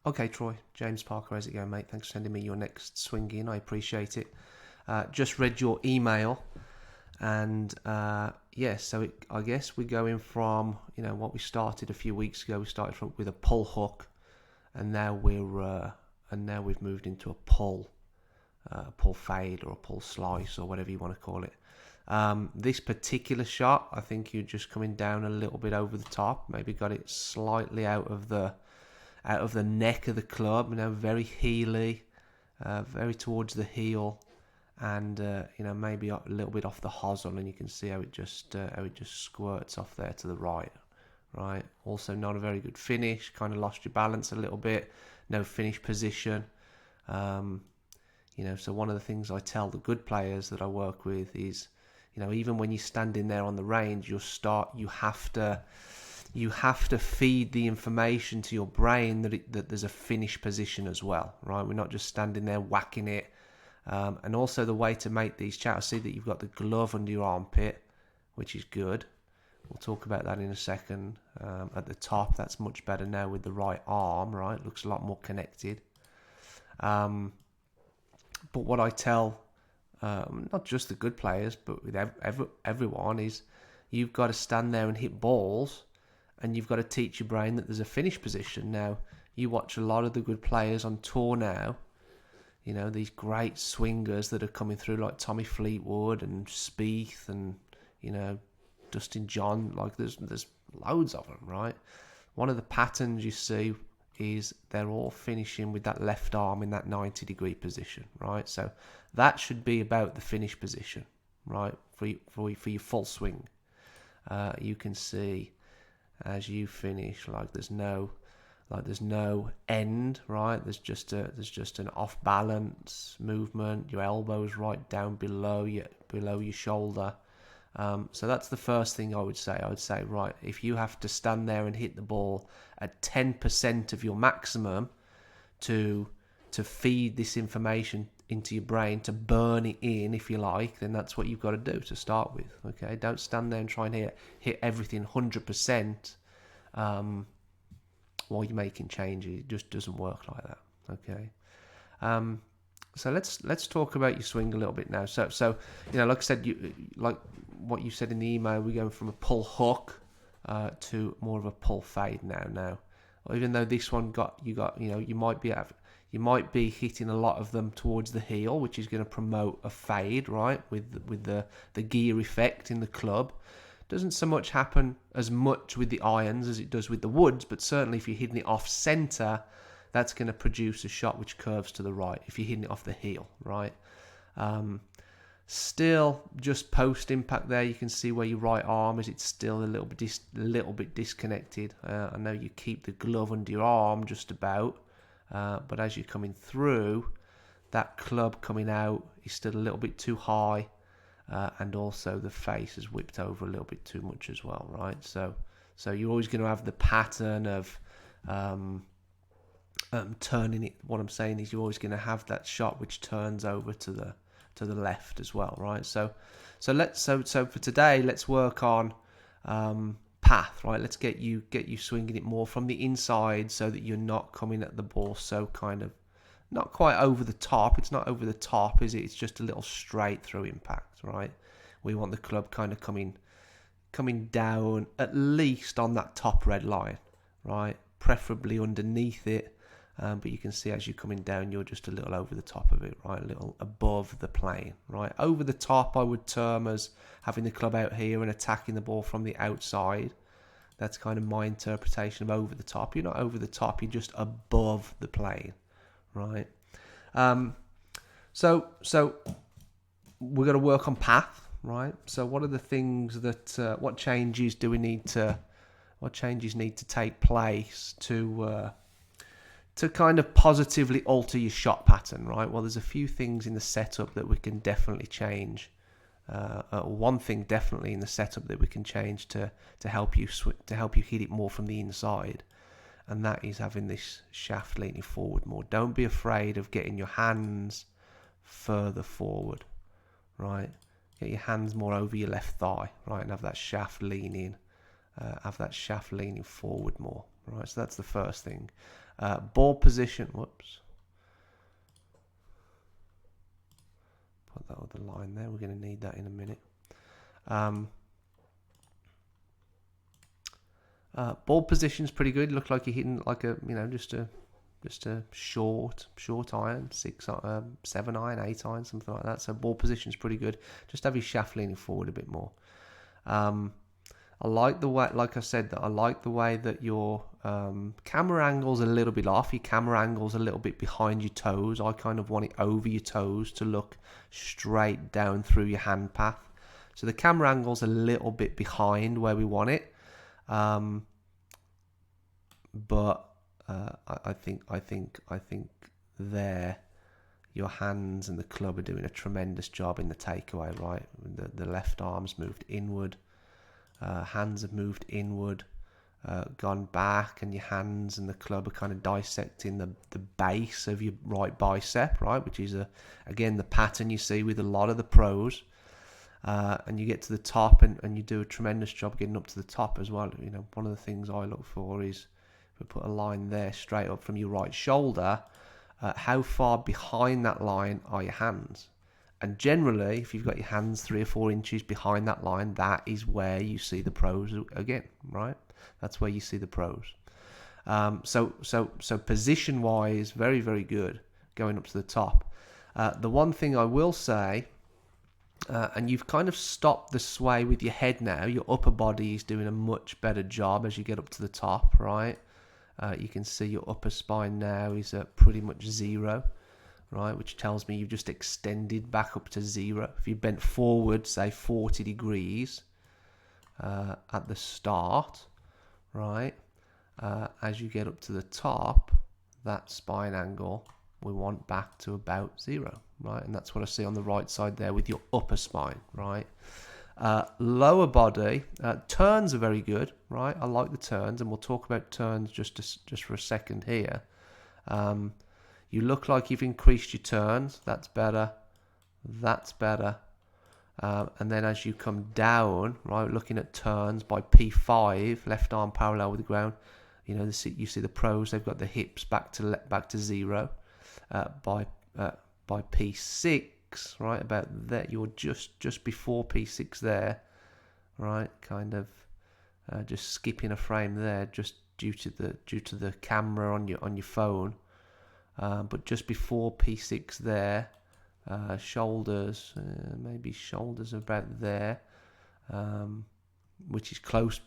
Okay, Troy. James Parker, how's it going, mate? Thanks for sending me your next swing in. I appreciate it. Just read your email, and I guess we're going from what we started a few weeks ago. We started with a pull hook, and now we've moved into a pull fade or a pull slice or whatever you want to call it. This particular shot, I think you're just coming down a little bit over the top. Maybe got it slightly out of the neck of the club. Very heely, very towards the heel, and maybe a little bit off the hosel, and you can see how it just squirts off there to the right. Right. Also, not a very good finish. Kind of lost your balance a little bit. No finish position. So one of the things I tell the good players that I work with is, even when you're standing there on the range, you have to feed the information to your brain that there's a finish position as well, right? We're not just standing there whacking it. And also the way to make these I see that you've got the glove under your armpit, which is good. We'll talk about that in a second. At the top, that's much better now with the right arm, right? Looks a lot more connected. But what I tell, not just the good players, but with everyone, is you've got to stand there and hit balls, and you've got to teach your brain that there's a finish position. Now, you watch a lot of the good players on tour now, these great swingers that are coming through like Tommy Fleetwood and Spieth and, Dustin John. Like there's loads of them, right? One of the patterns you see is they're all finishing with that left arm in that 90-degree position, right? So that should be about the finish position, right? For your full swing. You can see as you finish, there's no end, right? There's just an off balance movement. Your elbow's right down below your shoulder. So that's the first thing I would say. I would say, right, if you have to stand there and hit the ball at 10% of your maximum to feed this information into your brain, to burn it in, if you like, then that's what you've got to do to start with. Okay, don't stand there and try and hit everything 100% while you're making changes. It just doesn't work like that. Okay. So let's talk about your swing a little bit now. So like I said, like what you said in the email, we're going from a pull hook to more of a pull fade now. Now, even though this one you might be hitting a lot of them towards the heel, which is going to promote a fade, right? With the gear effect in the club. Doesn't so much happen as much with the irons as it does with the woods, but certainly if you're hitting it off center, that's going to produce a shot which curves to the right if you're hitting it off the heel, right? Still, just post impact there, you can see where your right arm is. It's still a little bit disconnected. I know you keep the glove under your arm just about, but as you're coming through, that club coming out is still a little bit too high, and also the face is whipped over a little bit too much as well, right? So you're always going to have the pattern of turning it. What I'm saying is you're always going to have that shot which turns over to the left as well, right? So for today, let's work on path, right? Let's get you swinging it more from the inside so that you're not coming at the ball so kind of not quite over the top. It's not over the top, is it? It's just a little straight through impact, right? We want the club kind of coming down at least on that top red line, right? Preferably underneath it, but you can see as you're coming down, you're just a little over the top of it, right? A little above the plane, right? Over the top, I would term as having the club out here and attacking the ball from the outside. That's kind of my interpretation of over the top. You're not over the top, you're just above the plane, right? So we're going to work on path, right? So what are the things that what changes need to take place to kind of positively alter your shot pattern, right? Well, there's a few things in the setup that we can definitely change. One thing definitely in the setup that we can change to help you hit it more from the inside, and that is having this shaft leaning forward more. Don't be afraid of getting your hands further forward, right? Get your hands more over your left thigh, right, and have that shaft leaning forward more, right? So that's the first thing. Ball position, whoops. Put that other line there, we're going to need that in a minute. Ball position's pretty good. Look like you're hitting like a, just a short iron, 7 iron, 8 iron, something like that. So ball position's pretty good. Just have your shaft leaning forward a bit more. I like the way, like I said, that I like the way that your camera angle's a little bit off. Your camera angle's a little bit behind your toes. I kind of want it over your toes to look straight down through your hand path. So the camera angle's a little bit behind where we want it. But I think there, your hands and the club are doing a tremendous job in the takeaway, right? The left arm's moved inward, hands have moved inward, gone back, and your hands and the club are kind of dissecting the base of your right bicep, right? Which is, again, the pattern you see with a lot of the pros. And you get to the top and you do a tremendous job getting up to the top as well. One of the things I look for is, if we put a line there straight up from your right shoulder, how far behind that line are your hands? And generally, if you've got your hands 3 or 4 inches behind that line, that is where you see the pros again, right? That's where you see the pros. So position-wise, very, very good going up to the top. The one thing I will say, and you've kind of stopped the sway with your head now. Your upper body is doing a much better job as you get up to the top, right? You can see your upper spine now is at pretty much 0, right? Which tells me you've just extended back up to 0. If you bent forward, say 40 degrees at the start, right? As you get up to the top, that spine angle we want back to about 0, right? And that's what I see on the right side there with your upper spine, right? Lower body, turns are very good, right? I like the turns, and we'll talk about turns just for a second here. You look like you've increased your turns. That's better. That's better. And then as you come down, right, looking at turns by P5, left arm parallel with the ground, you see the pros, they've got the hips back to 0. By P6, right, about that, you're just before P6 there, right, kind of just skipping a frame there, just due to the camera on your phone, but just before P6 there, shoulders, maybe shoulders are about there, which is close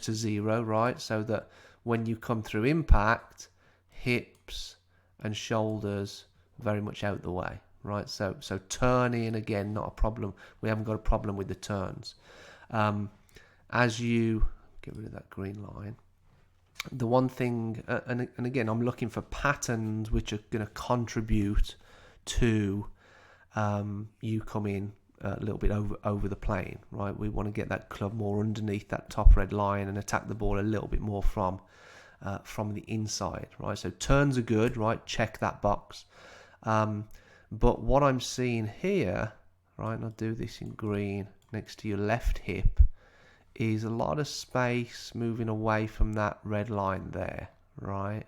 to 0, right, so that when you come through impact, hips and shoulders very much out the way, right? So turning, again, not a problem. We haven't got a problem with the turns. As you get rid of that green line, the one thing, and again, I'm looking for patterns which are going to contribute to you coming a little bit over the plane, right? We want to get that club more underneath that top red line and attack the ball a little bit more from the inside, right? So turns are good, right? Check that box. But what I'm seeing here, right, and I'll do this in green next to your left hip, is a lot of space moving away from that red line there, right?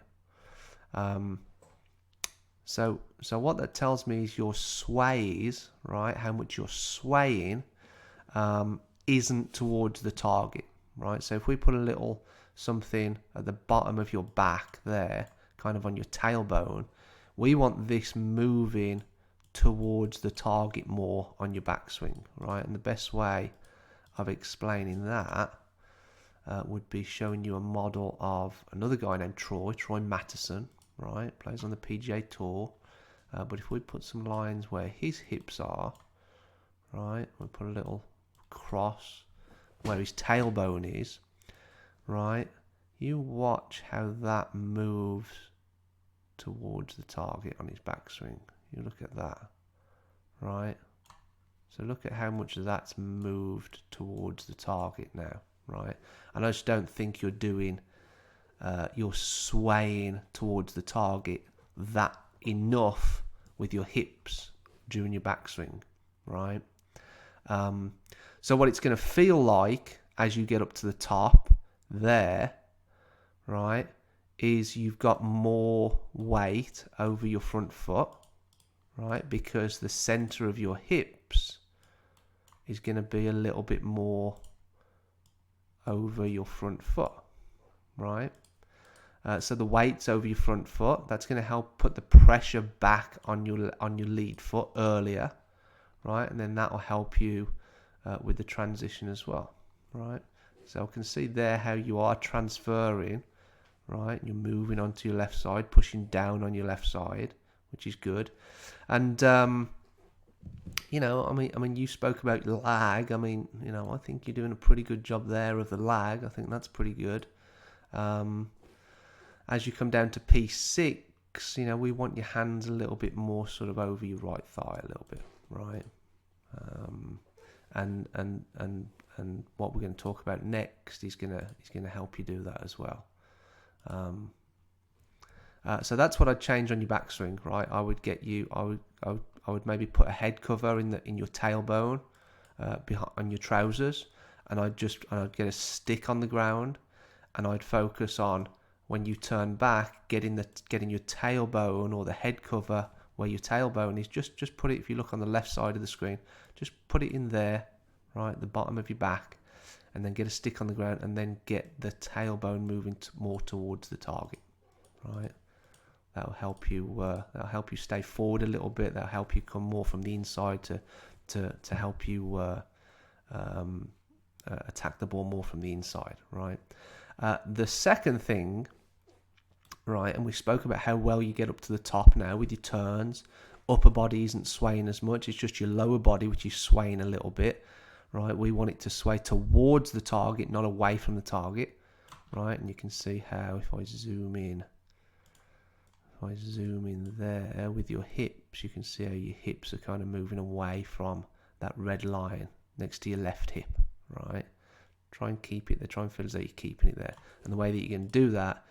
So what that tells me is your sways, right, how much you're swaying, isn't towards the target, right? So if we put a little something at the bottom of your back there, kind of on your tailbone, we want this moving towards the target more on your backswing, right? And the best way of explaining that would be showing you a model of another guy named Troy Mattison, right? Plays on the PGA Tour. But if we put some lines where his hips are, right? We put a little cross where his tailbone is, right? You watch how that moves towards the target on his backswing. You look at that, right? So look at how much that's moved towards the target now, right? And I just don't think you're swaying towards the target that enough with your hips during your backswing, right? So what it's going to feel like as you get up to the top there, right, is you've got more weight over your front foot, right? Because the center of your hips is going to be a little bit more over your front foot, right? So the weight's over your front foot. That's going to help put the pressure back on your lead foot earlier, right? And then that will help you with the transition as well, right? So I can see there how you are transferring, right? You're moving onto your left side, pushing down on your left side, which is good. And you know, I mean, you spoke about lag. I mean, you know, I think you're doing a pretty good job there of the lag. I think that's pretty good. As you come down to P6, you know, we want your hands a little bit more sort of over your right thigh a little bit, right? And what we're going to talk about next is gonna help you do that as well. So that's what I'd change on your backswing, right? I would get you. I would maybe put a head cover in your tailbone, behind on your trousers, and I'd get a stick on the ground, and I'd focus on when you turn back, getting your tailbone or the head cover where your tailbone is. Just put it. If you look on the left side of the screen, just put it in there, right at the bottom of your back, and then get a stick on the ground, and then get the tailbone moving more towards the target, right? That'll help you. That'll help you stay forward a little bit. That'll help you come more from the inside to help you attack the ball more from the inside, right? The second thing, right, and we spoke about how well you get up to the top now with your turns. Upper body isn't swaying as much. It's just your lower body which is swaying a little bit, right? We want it to sway towards the target, not away from the target, right? And you can see how if I zoom in there with your hips, you can see how your hips are kind of moving away from that red line next to your left hip, right? Try and keep it there. Try and feel as though you're keeping it there. And the way that you can do that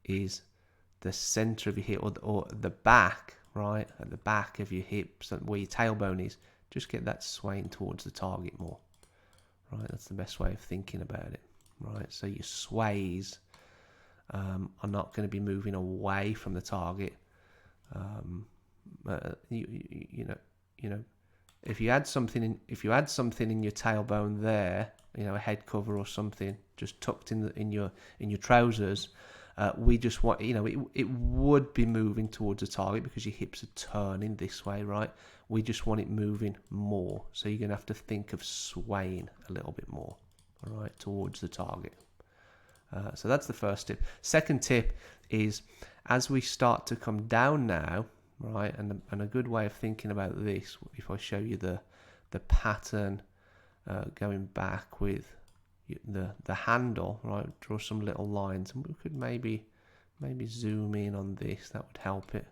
is the center of your hip or the back, right? At the back of your hips, where your tailbone is, just get that swaying towards the target more, right? That's the best way of thinking about it, right? So your sways are not going to be moving away from the target. You know, if you had something in your tailbone there, you know, a head cover or something just tucked in your trousers, we just want, you know, it would be moving towards the target because your hips are turning this way, right? We just want it moving more, so you're going to have to think of swaying a little bit more, all right, towards the target. So that's the first tip. Second tip is, as we start to come down now, right, and a good way of thinking about this, if I show you the pattern going back with the handle, right, draw some little lines, and we could maybe zoom in on this. That would help it,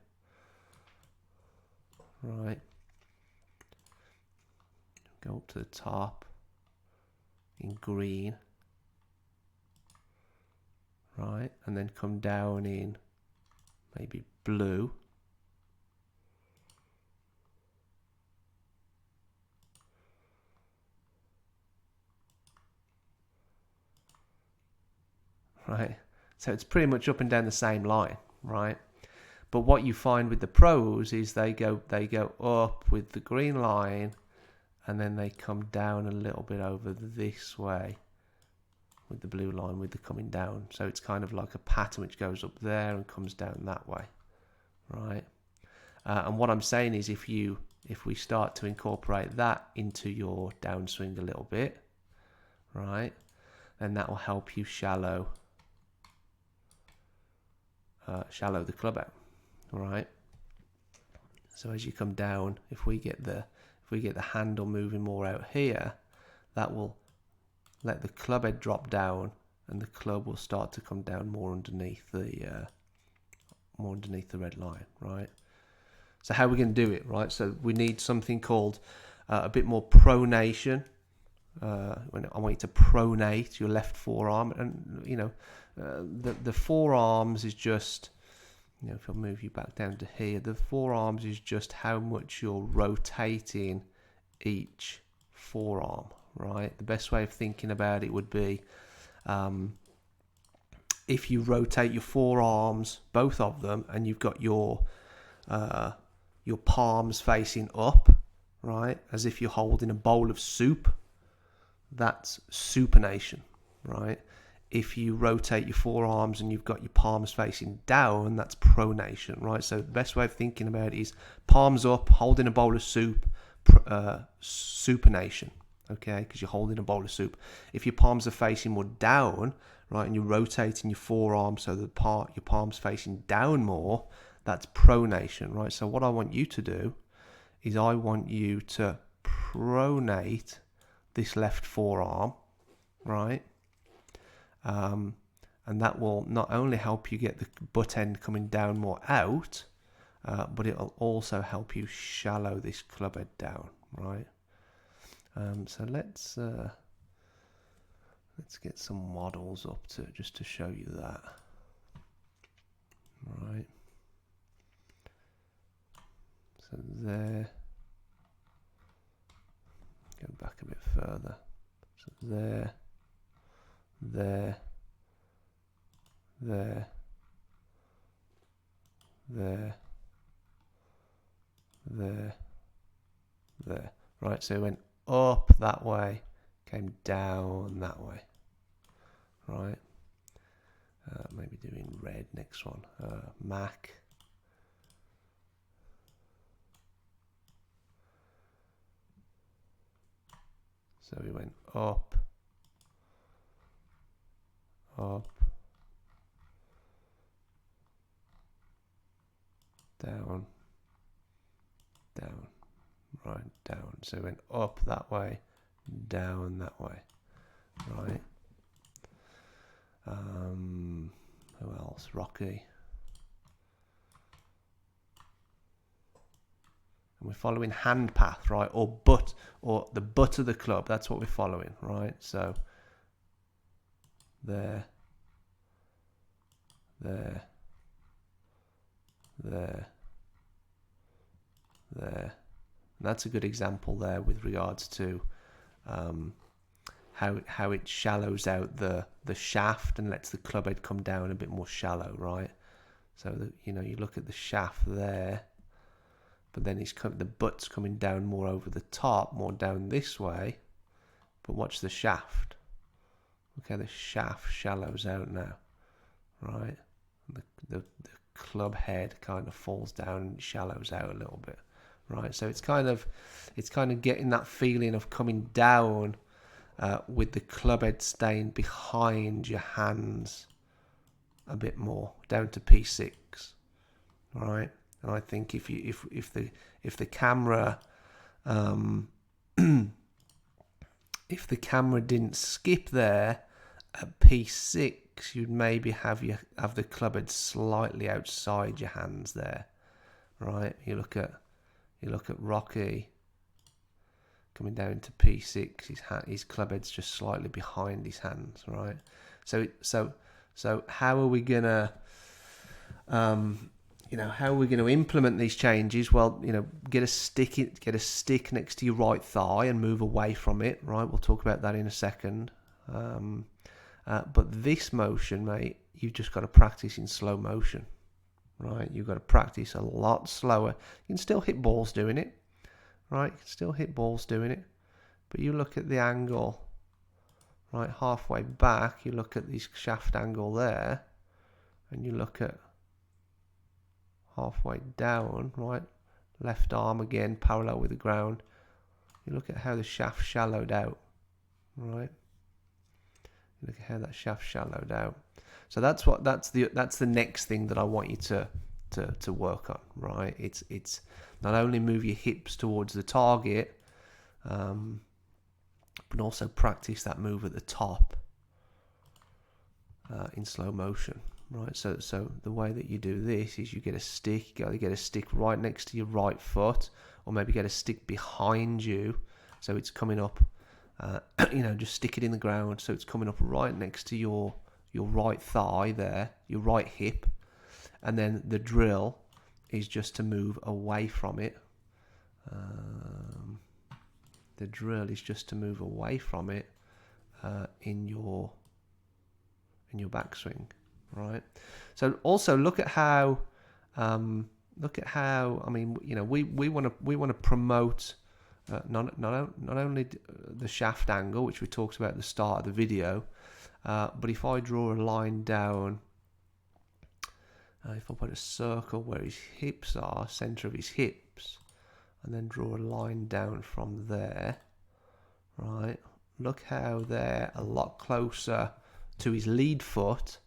right? Go up to the top in green, right, and then come down in maybe blue, right? So it's pretty much up and down the same line, right? But what you find with the pros is they go up with the green line, and then they come down a little bit over this way with the blue line with the coming down. So it's kind of like a pattern which goes up there and comes down that way, right? And what I'm saying is, if we start to incorporate that into your downswing a little bit, right, then that will help you shallow the club out, all right? So as you come down, if we get the handle moving more out here, that will let the club head drop down, and the club will start to come down more underneath the red line, right? So how are we going to do it, right? So we need something called a bit more pronation. When I want you to pronate your left forearm, and you know, the forearms is just, you know, if I move you back down to here, the forearms is just how much you're rotating each forearm, right? The best way of thinking about it would be, if you rotate your forearms, both of them, and you've got your palms facing up, right, as if you're holding a bowl of soup, that's supination, right? If you rotate your forearms and you've got your palms facing down, that's pronation, right? So the best way of thinking about it is palms up, holding a bowl of soup, supination, okay? Because you're holding a bowl of soup. If your palms are facing more down, right, and you're rotating your forearms so that your palms facing down more, that's pronation, right? So what I want you to do is I want you to pronate this left forearm, right? And that will not only help you get the butt end coming down more out, but it'll also help you shallow this club head down, right? So let's get some models up just to show you that, right? So there, go back a bit further. So there, there, there, there, there, there. Right, so it went up that way, came down that way. Right. Maybe doing red next one. Mac. So we went up, up, down, down, right, down. So we went up that way, down that way, right? Who else? Rocky. And we're following hand path, right? Or butt, or the butt of the club. That's what we're following, right? So there, there, there, there. And that's a good example there with regards to how it shallows out the shaft and lets the club head come down a bit more shallow, right? So that, you know, you look at the shaft there, but then the butt's coming down more over the top, more down this way. But watch the shaft. Okay, the shaft shallows out now, right? And the club head kind of falls down and shallows out a little bit, right? So it's kind of getting that feeling of coming down with the club head staying behind your hands a bit more, down to P6, right? And I think if the camera if the camera didn't skip there at P6, you'd maybe have the club head slightly outside your hands there, right? You look at Rocky coming down to P6, his club head's just slightly behind his hands, right? So how are we gonna how are we going to implement these changes? Well, get a stick next to your right thigh and move away from it, right? We'll talk about that in a second. But this motion, mate, you've just got to practice in slow motion, right? You've got to practice a lot slower. You can still hit balls doing it, right? You can still hit balls doing it. But you look at the angle, right, halfway back, you look at this shaft angle there, and you look at halfway down, right, left arm again parallel with the ground. You look at how the shaft shallowed out, right? You look at how that shaft shallowed out. So that's the next thing that I want you to work on, right? It's not only move your hips towards the target, but also practice that move at the top in slow motion. Right, so the way that you do this is you get a stick. You got to get a stick right next to your right foot, or maybe get a stick behind you, so it's coming up. Just stick it in the ground, so it's coming up right next to your right thigh there, your right hip, and then the drill is just to move away from it. The drill is just to move away from it in your backswing. right? So also look at how I mean, you know, we want to promote not only the shaft angle, which we talked about at the start of the video, but if I draw a line down, if I put a circle where his hips are, center of his hips, and then draw a line down from there, right? Look how they're a lot closer to his lead foot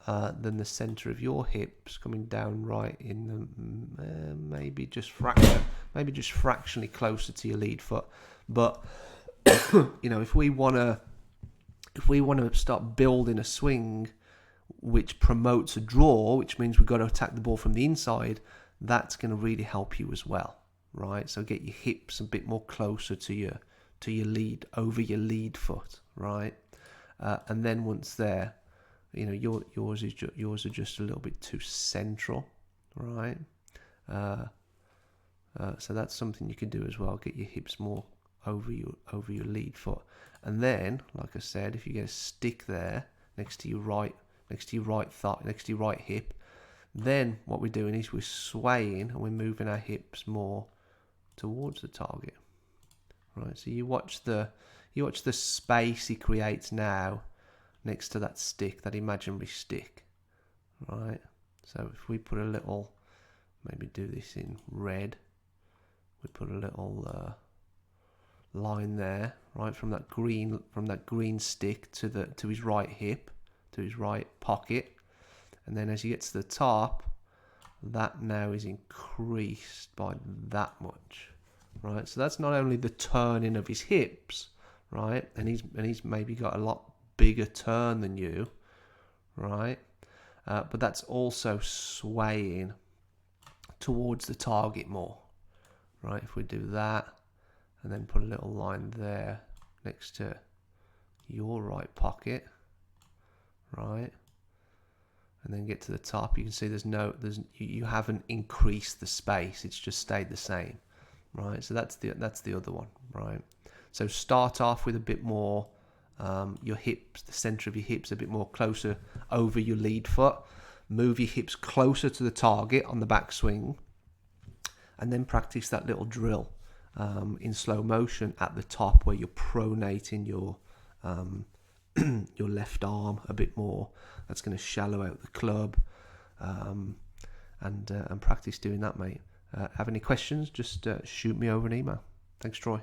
than the center of your hips, coming down right in the maybe just fractionally closer to your lead foot. But you know, if we want to start building a swing which promotes a draw, which means we've got to attack the ball from the inside, that's going to really help you as well, right? So get your hips a bit more closer to your lead, over your lead foot, right? And then once there, you know, yours are just a little bit too central, right? So that's something you can do as well. Get your hips more over your lead foot, and then, like I said, if you get a stick there next to your right thigh, next to your right hip, then what we're doing is we're swaying and we're moving our hips more towards the target, right? So you watch the space he creates now next to that stick, that imaginary stick, right? So if we put a little, maybe do this in red, we put a little line there, right, from that green stick to his right hip, to his right pocket, and then as he gets to the top, that now is increased by that much, right? So that's not only the turning of his hips, right, and he's maybe got a lot bigger turn than you, right, but that's also swaying towards the target more, right? If we do that and then put a little line there next to your right pocket, right, and then get to the top, you can see you haven't increased the space, it's just stayed the same, right? So that's the other one, right? So start off with a bit more your hips, the center of your hips a bit more closer over your lead foot, move your hips closer to the target on the backswing, and then practice that little drill in slow motion at the top where you're pronating your your left arm a bit more. That's going to shallow out the club, and practice doing that, mate. Have any questions, just shoot me over an email. Thanks, Troy.